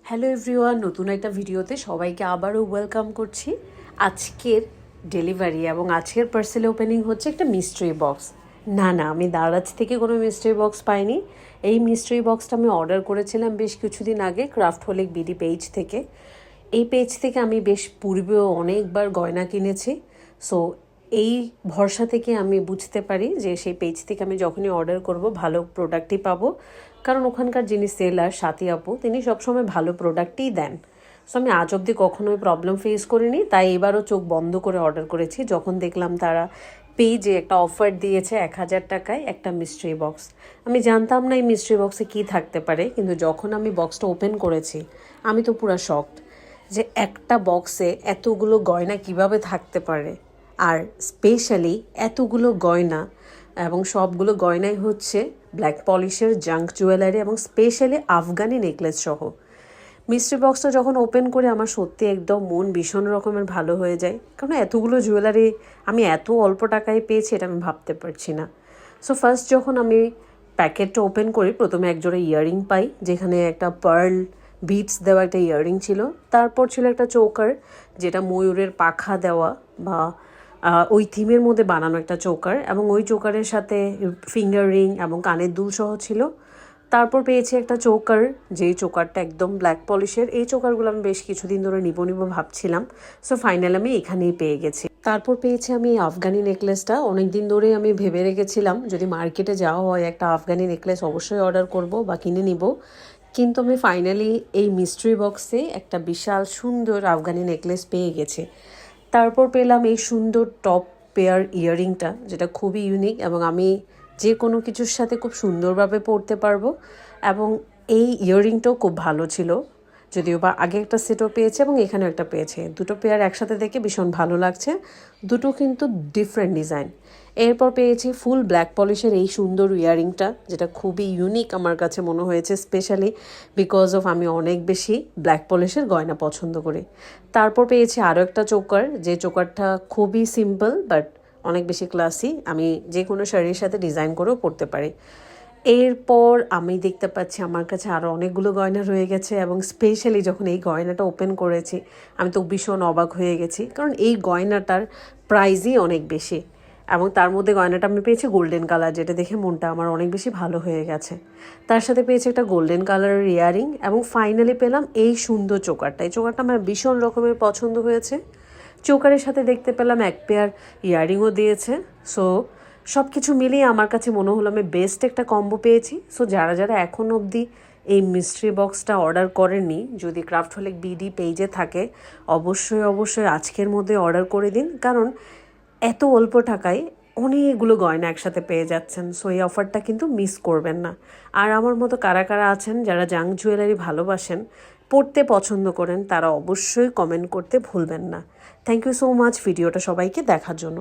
Hello everyone, নতুন একটা ভিডিওতে সবাইকে আবারও ওয়েলকাম করছি। আজকের ডেলিভারি এবং আজকের পার্সেল ওপেনিং হচ্ছে একটা মিস্ট্রি বক্স। না, আমি দারাজ থেকে কোনো মিস্ট্রি বক্স পাইনি। এই মিস্ট্রি বক্সটা আমি অর্ডার করেছিলাম বেশ কিছুদিন আগে ক্রাফটহলিক বিডি পেজ থেকে। এই পেজ থেকে আমি বেশ পূর্বেও অনেকবার গয়না কিনেছি। সো এই ভরসা থেকে আমি বুঝতে পারি যে সেই পেজ থেকে আমি যখনই অর্ডার করব ভালো প্রোডাক্টই পাবো, কারণ ওখানকার যিনি সেলার সাথী আপু তিনি সবসময় ভালো প্রোডাক্টই দেন। সো আমি আজ অবধি কখনোই প্রবলেম ফেস করিনি, তাই এবারও চোখ বন্ধ করে অর্ডার করেছি যখন দেখলাম তারা পেজে একটা অফার দিয়েছে 1000 টাকায় একটা মিস্ট্রি বক্স। আমি জানতাম না এই মিস্ট্রি বক্সে কী থাকতে পারে, কিন্তু যখন আমি বক্সটা ওপেন করেছি আমি তো পুরো শকড যে একটা বক্সে এতগুলো গয়না কিভাবে থাকতে পারে, আর স্পেশালি এতগুলো গয়না, এবং সবগুলো গয়নাই হচ্ছে ব্ল্যাক পলিশের জাঙ্ক জুয়েলারি এবং স্পেশালি আফগানি নেকলেস সহ। মিস্ট্রি বক্সটা যখন ওপেন করে আমার সত্যি একদম মন ভীষণ রকমের ভালো হয়ে যায়, কারণ এতগুলো জুয়েলারি আমি এত অল্প টাকায় পেয়েছি এটা আমি ভাবতে পারছি না। সো ফার্স্ট যখন আমি প্যাকেটটা ওপেন করি প্রথমে একজোড়া ইয়াররিং পাই, যেখানে একটা পার্ল বিটস দেওয়া একটা ইয়াররিং ছিল, তারপর ছিল একটা চোকার যেটা ময়ূরের পাখা দেওয়া বা ওই থিমের মধ্যে বানানো একটা চোকার, এবং ওই চোকারের সাথে ফিঙ্গার রিং এবং কানের দুল সহ ছিল। তারপর পেয়েছি একটা চোকার, যেই চোকারটা একদম ব্ল্যাক পলিশের। এই চোকারগুলো আমি বেশ কিছুদিন ধরে নিব ভাবছিলাম, সো ফাইনাল আমি এখানেই পেয়ে গেছি। তারপর পেয়েছি আমি এই আফগানি নেকলেসটা। অনেক দিন ধরেই আমি ভেবে রেখেছিলাম যদি মার্কেটে যাওয়া হয় একটা আফগানি নেকলেস অবশ্যই অর্ডার করব বা কিনে নিব, কিন্তু আমি ফাইনালি এই মিস্ট্রি বক্সে একটা বিশাল সুন্দর আফগানি নেকলেস পেয়ে গেছি। তারপর পেলাম এই সুন্দর টপ পেয়ার ইয়াররিংটা, যেটা খুবই ইউনিক এবং আমি যে কোনো কিছুর সাথে খুব সুন্দরভাবে পরতে পারবো। এবং এই ইয়াররিংটাও খুব ভালো ছিল, যদিও বা আগে একটা সেটও পেয়েছে এবং এখানেও একটা পেয়েছে। দুটো পেয়ার একসাথে দেখে ভীষণ ভালো লাগছে, দুটো কিন্তু ডিফারেন্ট ডিজাইন। এরপর পেয়েছি ফুল ব্ল্যাক পলিশের এই সুন্দর ইয়াররিংটা, যেটা খুবই ইউনিক আমার কাছে মনে হয়েছে, স্পেশালি বিকজ অফ আমি অনেক বেশি ব্ল্যাক পলিশের গয়না পছন্দ করি। তারপর পেয়েছি আরও একটা চোকার, যে চোকারটা খুবই সিম্পল বাট অনেক বেশি ক্লাসি, আমি যে কোনো শাড়ির সাথে ডিজাইন করেও পরতে পারি। এরপর আমি দেখতে পাচ্ছি আমার কাছে আরও অনেকগুলো গয়না রয়ে গেছে, এবং স্পেশালি যখন এই গয়নাটা ওপেন করেছি আমি তো ভীষণ অবাক হয়ে গেছি, কারণ এই গয়নাটার প্রাইসই অনেক বেশি, এবং তার মধ্যে গয়নাটা আমি পেয়েছি গোল্ডেন কালার, যেটা দেখে মনটা আমার অনেক বেশি ভালো হয়ে গেছে। তার সাথে পেয়েছি একটা গোল্ডেন কালারের ইয়াররিং, এবং ফাইনালি পেলাম এই সুন্দর চোকারটা। এই চোকারটা আমার ভীষণ রকমের পছন্দ হয়েছে। চোকারের সাথে দেখতে পেলাম এক পেয়ার ইয়াররিংও দিয়েছে। সো সব কিছু মিলিয়ে আমার কাছে মনে হলো আমি বেস্ট একটা কম্বো পেয়েছি। সো যারা এখন অবধি এই মিস্ট্রি বক্সটা অর্ডার করেননি, যদি ক্রাফটহলিক বিডি পেজে থাকে অবশ্যই আজকের মধ্যে অর্ডার করে দিন, কারণ এত অল্প টাকায় অনেকগুলো গয়না একসাথে পেয়ে যাচ্ছেন। সো এই অফারটা কিন্তু মিস করবেন না। আর আমার মতো কারা আছেন যারা জাঙ্ক জুয়েলারি ভালোবাসেন, পড়তে পছন্দ করেন, তারা অবশ্যই কমেন্ট করতে ভুলবেন না। থ্যাংক ইউ সো মাচ ভিডিওটা সবাইকে দেখার জন্য।